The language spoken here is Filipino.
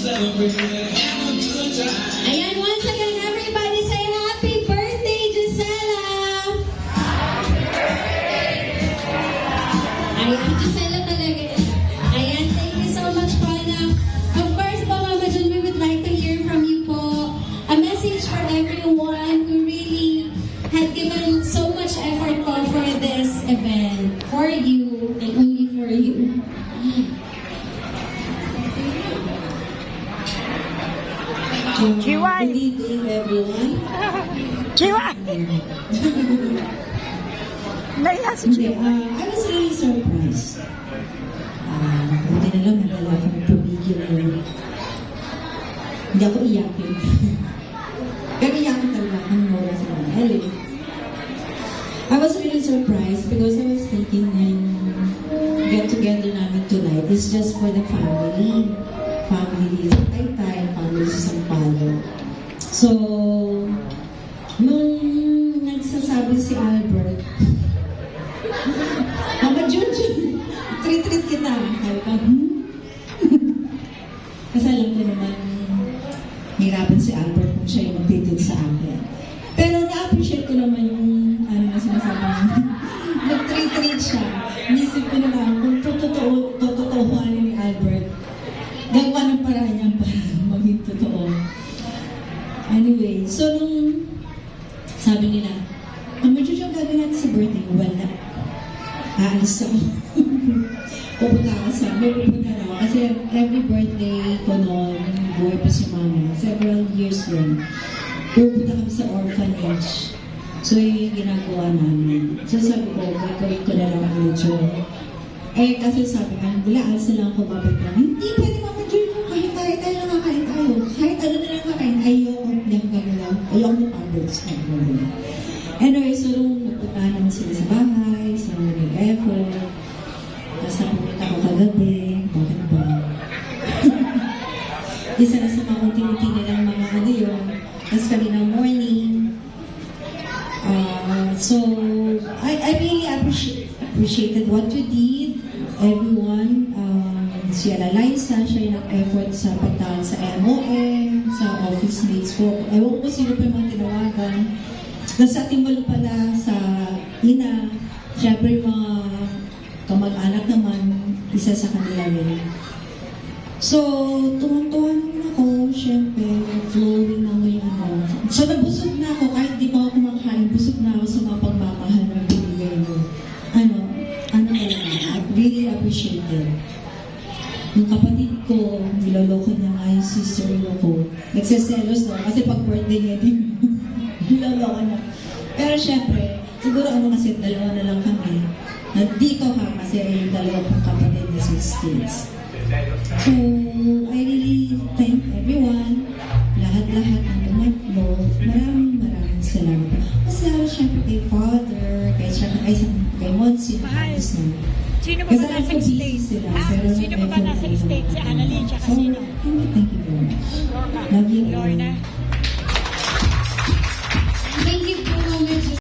Ayan, once again, everybody say happy birthday, Gisela! Ayan, Gisela talaga. Ayan, thank you so much po. Now, of course po, Mama Jun, we would like to hear from you po. A message for everyone who really had given so much effort po for this event. For you, and only for you. Chiwan! Good evening, everyone. Chiwan! Naiya si Hindi, Chiwan. I was really surprised. Buti na lang, madala akong tumigil yun. Hindi ako iyakin. Pero iyakin talaga akong mura sa mga. Anyway, I was really surprised because I was thinking get together namin tonight is just for the family. Family sa Taytay, family sa Sampalo. So, nung nagsasabi si Albert, Mama Junjun, treat kita. Sabi ko, Kasi alam ko naman, hirapan si Albert kung siya yung magtitid sa akin. Pero na-appreciate ko naman yung, na sinasabi niya, nag-treat siya. Inisip ko na lang, kung tototohanin ni Albert, gagawa ng paraan niya para maging totoo. Anyway, so nung sabi nila, Mama Jojo, gagawin natin sa birthday. Wala. Aalis ako. May pupunta na ako. Kasi every birthday ko noon, buhay pa si Mama. Several years yun. Pupunta kami sa orphanage. So yun yung ginagawa namin. So sabi ko, gagawin ko na lang ang medyo. Kasi sabi ko, aalis na lang ako babalik lang. Hindi pwede Mama Jojo, kahit tayo lang kakain tayo. Kahit ano na lang kakain, ayoko na pagod. Anyway, so nung nagpunta naman sila sa bahay, so nag-effort. Tapos napupunta ko kagabi. Bakit ba? Isa na sa mga unti-unti nilang mga yun. Tapos kaninang morning. So, I really appreciated what you did, everyone. Si Alaliza, siya yung nag-effort sa pagtawag sa MOM, sa office mates ko. Ewan ko sino pa yung mga tinawagan. Tapos sa Timbalo pala, sa Ina, syempre yung mga kamag-anak naman, isa sa kanila rin. So, tuwang-tuwa naman ako, syempre, flowing naman yung So, nabusog na ako, kahit di pa ako kumakain, busog na ako sa mga pagmamahal na binigay mo. I really appreciate it. Yung kapatid ko, niloloko niya nga yung sister-in-law ko. Nagseselos daw, kasi pag birthday niya, niloloko niya. Pero syempre, siguro kasi dalawa na lang kami. Nandito ka kasi yung dalawa pang kapatid na sa States. So, I really thank everyone, lahat-lahat ng tumatlo. Maraming salamat. Kasi syempre kay Father, kay Monsi, Sino ba nasa States? Sino ba nasa States? Si Annalyn, tsaka sino? Thank you very much. Love you all. Lorna.